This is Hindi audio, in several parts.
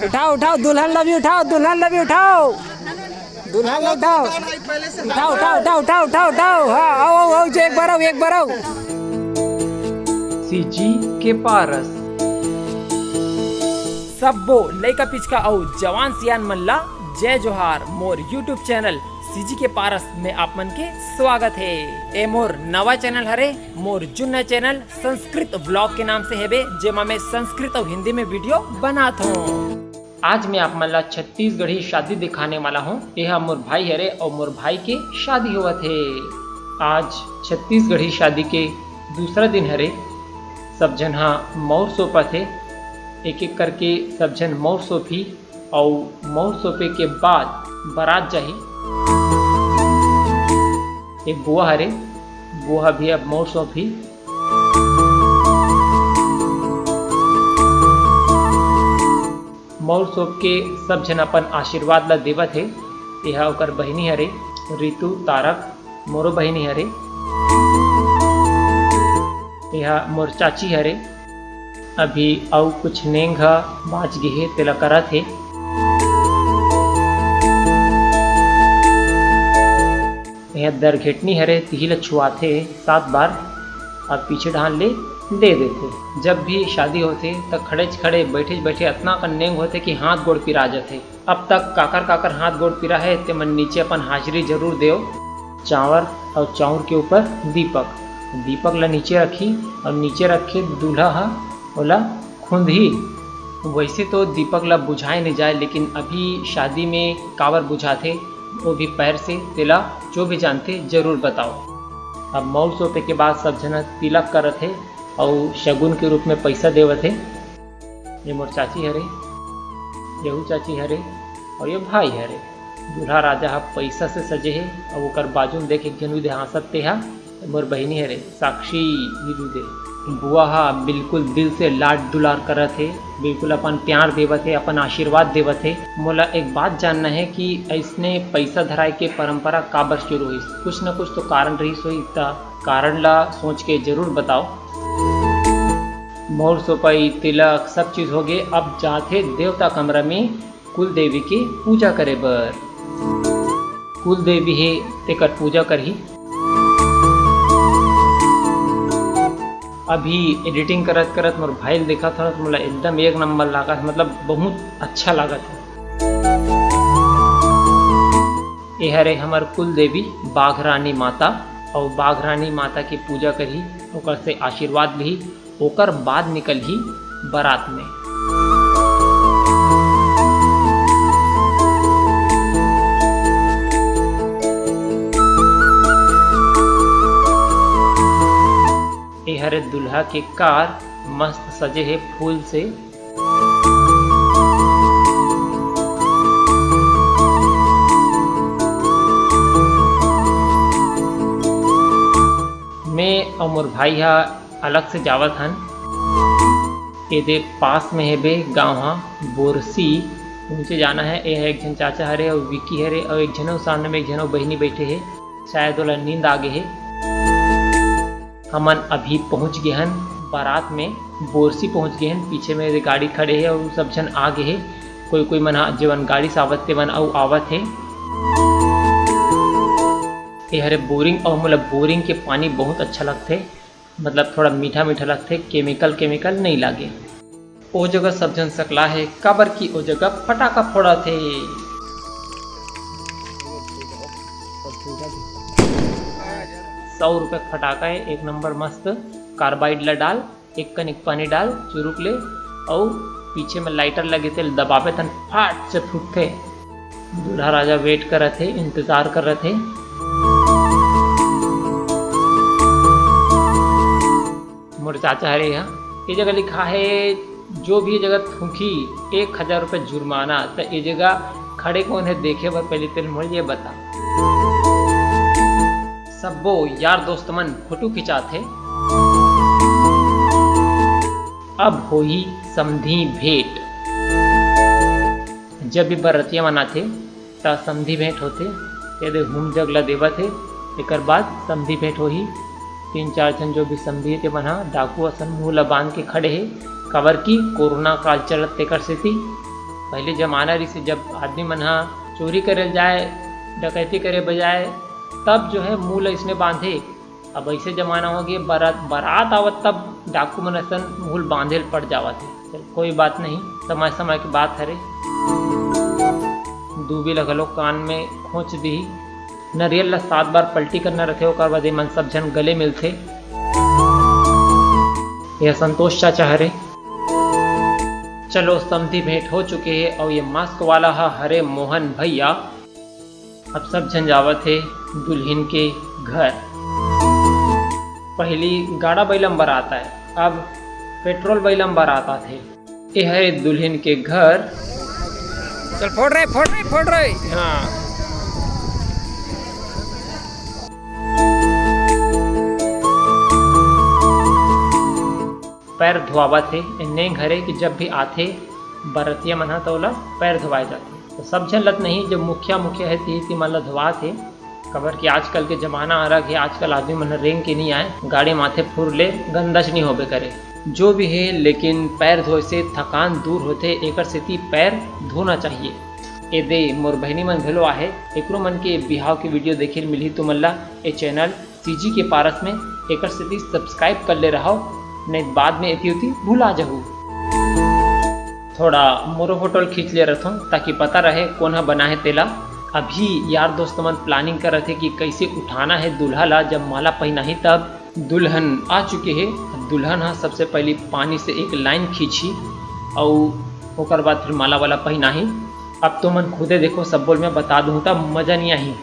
उठाओ उठाओ दुल्हन लवी उठाओ, दुल्हन लवी उठाओ, दुल्हन उठाओ, उठाओ उठाओ उठाओ उठाओ उठाओ उठाओ। हाँ आओ आओ आओ, एक बार आओ, एक बार आओ। सीजी के पारस सबो लइका पिचका और जवान सियान मन ला जय जोहार। मोर यूट्यूब चैनल सीजी के पारस में आप मन के स्वागत है। ए मोर नवा चैनल हरे, मोर जुन्ना चैनल संस्कृत व्लॉग के नाम से हेबे, जेमा मैं संस्कृत और हिंदी में वीडियो बनाता हूँ। आज मैं आप मन ला छत्तीसगढ़ी शादी दिखाने वाला हूँ। यह मोर भाई हरे और मोर भाई के शादी हुआ थे। आज छत्तीसगढ़ी शादी के दूसरा दिन हरे। सब जन हाँ मौर सोपा थे, एक एक करके सब जन मौर सोपी और मौर सोपे के बाद बारात जाही। एक बुआ हरे, बुआ भी अब मौर सोपी। मौर सोप के सब जन अपन आशीर्वाद ला देवत है। यह ओकर बहिनी हरे, रितु तारक मोरो बहिनी हरे। यह मोर चाची हरे। अभी और कुछ नेंग बाज गे हे तेला करत हे। यह दरघेटनी हरे, तिही ला छुआथे 7 बार और पीछे ढाल ले दे देते। जब भी शादी होते तब खड़े खड़े बैठे बैठे इतना कन नेंग होते कि हाथ गोड़ पिरा जाते। अब तक काकर काकर हाथ गोड़ पिरा है ते मन नीचे अपन हाजिरी जरूर देओ। चावल और चाउर के ऊपर दीपक, दीपक ला नीचे रखी और नीचे रखे दूल्हा ओला खुंदही। वैसे तो दीपक ला बुझाए नहीं जाए, लेकिन अभी शादी में कावर बुझाते वो भी पैर से। तेला जो भी जानते जरूर बताओ। अब मौर सोपे के बाद सब जना तिलक करत है और शगुन के रूप में पैसा देवत है। ये मोर चाची हरे, यहू चाची हरे और ये भाई हरे। दूल्हा राजा पैसा से सजे है और ओकर बाजू में देख एक जनू दे हासत ते हा मोर बहिनी हरे साक्षी नीरू दे। बुआ हा बिल्कुल दिल से लाड दुलार करत है, बिल्कुल अपन प्यार देवत है, अपन आशीर्वाद देवत है। मोला एक बात जानना है कि ऐसने पैसा धराए के परंपरा काबर शुरू हुई? कुछ न कुछ तो कारण रही सोई, कारण ला सोच के जरूर बताओ। मोर सोपाई तिलक सब चीज हो गए। अब जाते देवता कमरा में कुल देवी की पूजा करे बर। कुल देवी है तेकर पूजा करही। अभी एडिटिंग करत करत मोर भाई देखा था तो मोला एकदम एक नंबर लगा, मतलब बहुत अच्छा लगा था। ये हरे हमार कुल देवी बाघरानी माता और बाघरानी माता की पूजा करी, ओकर से आशीर्वाद ली, ओकर बाद निकल ही बारात में। ये हरे दुल्हा के कार मस्त सजे है फूल से। मैं और मोर भाई हा अलग से जावत हन। ये पास में है बे गाँव हा बोरसी, उनसे जाना है। ये है एक जन चाचा हरे और विकी हरे और एक जनो सामने में एक जनो बहिनी बैठे है। शायद ओला नींद आ गए है। हमन अभी पहुंच गए हन बारात में, बोरसी पहुंच गए हन। पीछे में गाड़ी खड़े है और सब जन आ गए है। कोई कोई मन जीवन गाड़ी से आवत ते मन और आवत है। ये हरे बोरिंग और मतलब बोरिंग के पानी बहुत अच्छा लगते, मतलब थोड़ा मीठा मीठा लगते, केमिकल केमिकल नहीं लागे। ओ जगह सब जन सकला है काबर की ओ जगह फटाका फोड़ा थे। 100 रुपये फटाका है, एक नंबर मस्त। कार्बाइड ला डाल, एक कनिक पानी डाल, चुरुक ले और पीछे में लाइटर लगे थे, दबावे तन फाट से फूटते। दूल्हा राजा वेट कर रहे थे, इंतजार कर रहे थे। मोर चाचा हरे यहाँ ये जगह लिखा है जो भी जगह थूकी 1000 रुपये जुर्माना। तो ये जगह खड़े कौन है देखे बर पहले तेल मोड़ ये बता। सबो यार दोस्त मन फोटो खिंचाते। अब होई समधी भेंट। जब भी बरतिया मनाते त समधी भेंट होते। यदि हुम जग ला देवत है, एक बाद समधी भेंट होही। 3-4 जन जो भी समधी ते मना डाकू असन मुँह ला बांध के खड़े है, काबर की कोरोना काल चलत तेकर सेती पहले जमाना रही से जब आदमी मन हा चोरी करे जाए डकैती करे बजाय तब जो है मूल इसमें बांधे। अब ऐसे जमाना हो गया बारात आवत तब डाकू मन असन मूल बांधे पड़ जावत है। चल कोई बात नहीं, समय समय की बात हरे। दूबी लगलो कान में खोच दी, नरियल ला 7 बार पलटी करना रखे ओकर बाद मन सब जन गले मिलते। यह संतोष चाचा हरे। चलो समधी भेंट हो चुके हैं और ये मास्क वाला हरे मोहन भैया। अब सब जन जावत है दुल्हन के घर। पहली गाड़ा बैलम बारात है, अब पेट्रोल बैलम बारात थे। ये है दुल्हन के घर। चल फोड़ रहे हाँ। पैर धोवा थे इन्ने घरे कि जब भी आते बरतिया मन तो ओला पैर धोवाए जाते। तो सब जन लत नहीं, जब मुखिया है ती मन ला धोवा थे। खबर कि आजकल के जमाना अलग है, आजकल आदमी मन रेंग के नहीं आए, गाड़ी माथे फूर ले गंदच नहीं होबे करे जो भी है। लेकिन पैर धोए से थकान दूर होते, एकर सेती पैर धोना चाहिए। ए दे मोर बहनी मन भेलो आहे, एकरो मन के बिहाव की वीडियो देखे मिली तो मल्ला ए चैनल सीजी के पारस में एकर सेती सब्सक्राइब कर ले रहो, नहीं बाद में एती होती भूला जाहू। थोड़ा मोरो फोटो खींच ले रहा हूँ ताकि पता रहे कौन है बना है तेला। अभी यार दोस्त मन प्लानिंग कर रहे थे कि कैसे उठाना है दूल्हा ला। जब माला पहना ही तब दुल्हन आ चुके हैं। दुल्हन हाँ सबसे पहले पानी से एक लाइन खींची और ओकर बाद फिर माला वाला पहना ही। अब तो मन खुदे देखो, सब बोल मैं बता दूँ तब मजा नहीं आई।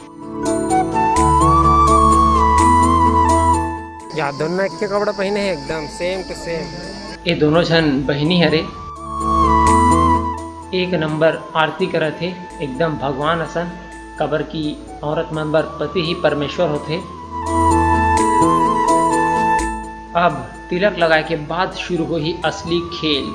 या दोनों एक के कपड़ा पहने हैं एकदम सेम टू सेम। ये दोनों जन बहनी हरे, एक नंबर आरती करे थे एकदम भगवान असन। कबर की औरत नंबर पति ही परमेश्वर होते। अब तिलक लगाए के बाद शुरू हो ही असली खेल।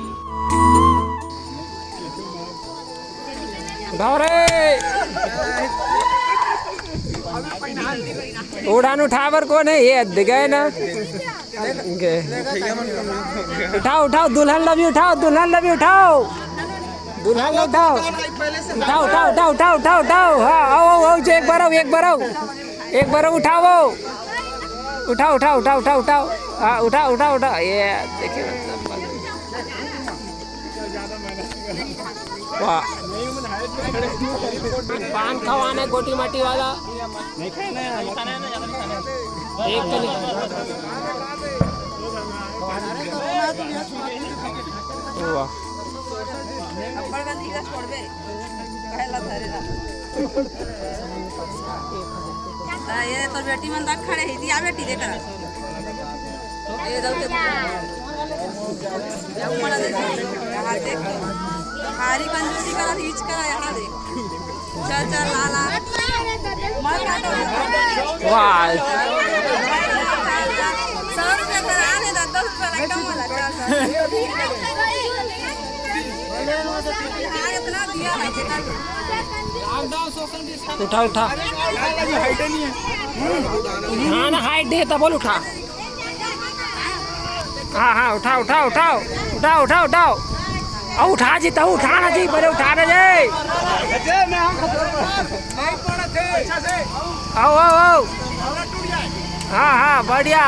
उड़ान उठावर कौन है ये गए ना। उठाओ दुल्हन लभी उठाओ, दुल्हन लभी उठाओ, दुल्हन उठाओ उठाओ उठाओ उठाओ उठाओ उठाओ उठाओ। हाँ आओ जो एक बार उठाओ उठाओ उठाओ उठाओ उठाओ उठाओ। हाँ उठाओ उठाओ उठाओ। ये देखिए वाह, पान खवाना गोटी माटी वाला एक तो वाह। ये तो बेटी मन तक खड़े ही थी। आ बेटी देख रहा ये दल के जब मरा देख हां देख हारी कंजूसी करा रीच करा यहां देख। चल चल लाला मर काटो वाह। 100 रुपए कराने दा 10 रुपए कम वाला चल इतना दिया है उठा उठा। हाँ ना हाइट दे तब बोल उठा। हाँ हाँ उठा उठा उठाओ उठाओ उठाओ उठाओ और उठा जी तो उठाना जी बड़े उठा रहे आओ आओ आओ। हाँ हाँ बढ़िया।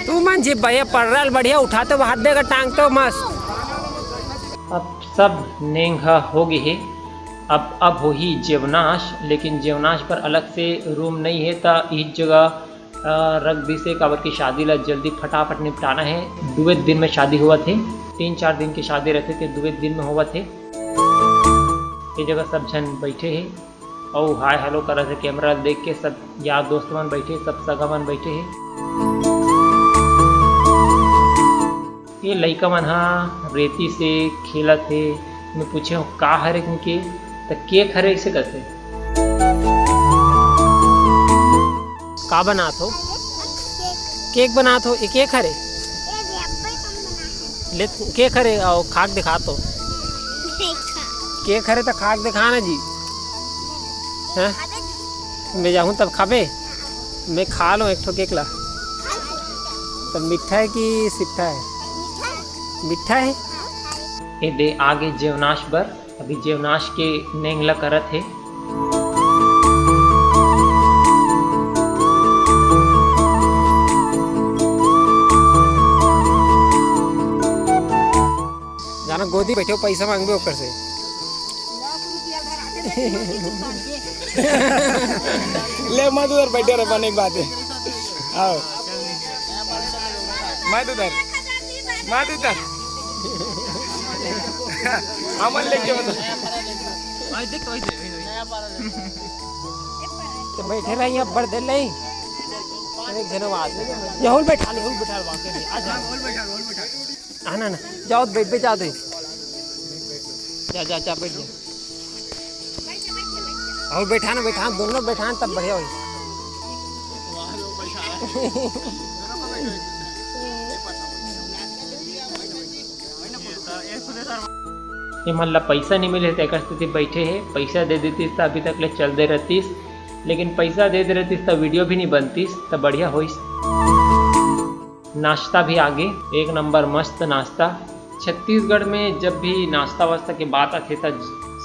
तू मन जी भैया पड़ रहा बढ़िया उठाते हाथ देगा टांग तो मस्त। अब सब नेंघा हो गए है। अब हो ही जेवनाश, लेकिन जेवनाश पर अलग से रूम नहीं है तो इस जगह रख दी से काबर की शादी ला जल्दी फटाफट निपटाना है। 2 दिन में शादी हुआ थे, 3-4 दिन की शादी रहते थे, 2 दिन में हुआ थे। ये जगह सब जन बैठे हैं और हाय हेलो कर रहे थे कैमरा देख के। सब यार दोस्त मन बैठे, सब सगा मन बैठे हैं। ये लइका मन हाँ रेती से खेला थे। मैं पूछे हूँ का हरे उनके तो केक हरे इसे करते का बनात हो? केक बनात हो? एक केक हरे ले केक हरे और खाक दिखा तो केक हरे तो खाक दिखाना जी। हैं मैं जाऊँ तब खाबे? मैं खा लो एक ठो केक ला। तो मीठा है कि सिट्ठा है? मीठा है। ये दे आगे जेवनाश बर, अभी जेवनाश के नेंगला करत है। जाना गोदी बैठे हो, पैसा मांगबे ओकर से। ले मत उधर बैठे रहे, बने एक बात है। आओ मत उधर, मत उधर। अमन लेके मतलब तो बैठे रही यहाँ बढ़ दे नहीं। एक जन आदमी ये होल बैठा ले, होल बैठा वाके नहीं आ जा, होल बैठा आना ना, जाओ बैठ पे, जा दे, जा जा जा बैठ जा, और बैठा ना, बैठा दोनों बैठा तब बढ़िया होई। ये मन ला पैसा नहीं मिले तो स्थिति बैठे है, पैसा दे देतीस तो अभी तक ले चल दे रहतीस, लेकिन पैसा दे रहतीस तो वीडियो भी नहीं बनतीस तो बढ़िया होइस। नाश्ता भी आगे एक नंबर मस्त नाश्ता। छत्तीसगढ़ में जब भी नाश्ता वास्ता की बात आती है तो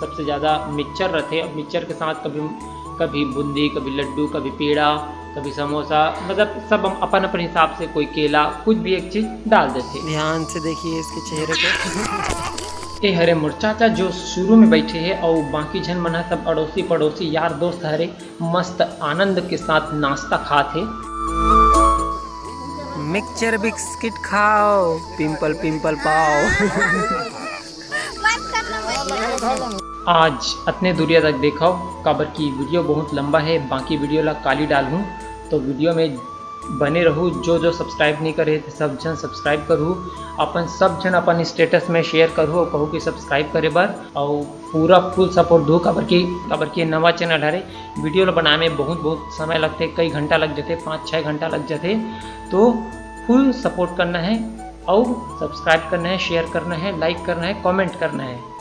सबसे ज़्यादा मिक्सचर रहते, और मिक्सचर के साथ कभी बूंदी, कभी लड्डू, कभी पेड़ा, कभी समोसा, मतलब सब अपन अपन हिसाब से, कोई केला, कुछ भी एक चीज़ डाल देते। ध्यान से देखिए इसके चेहरे पे। ये हरे मुरचाचा जो शुरू में बैठे हैं और बाकी जन मन है सब अड़ोसी पड़ोसी यार दोस्त हरे मस्त आनंद के साथ नाश्ता खाते। मिक्सचर बिस्किट खाओ, पिंपल पिंपल पाओ। आज इतने दूरिया तक देखाओ, काबर की वीडियो बहुत लंबा है, बाकी वीडियो ला काली डालूँ तो वीडियो में बने रहूँ। जो सब्सक्राइब नहीं करे तो सब जन सब्सक्राइब करूँ, अपन सब जन अपन स्टेटस में शेयर करूँ और कहूँ कि सब्सक्राइब करे बर, और पूरा फुल सपोर्ट दूँ। काबर की नवा चैनल हरे, वीडियो ला बनाने में बहुत समय लगते, कई घंटा लग जाते, 5-6 घंटा लग जाते, तो फुल सपोर्ट करना है और सब्सक्राइब करना है, शेयर करना है, लाइक करना है, कमेंट करना है।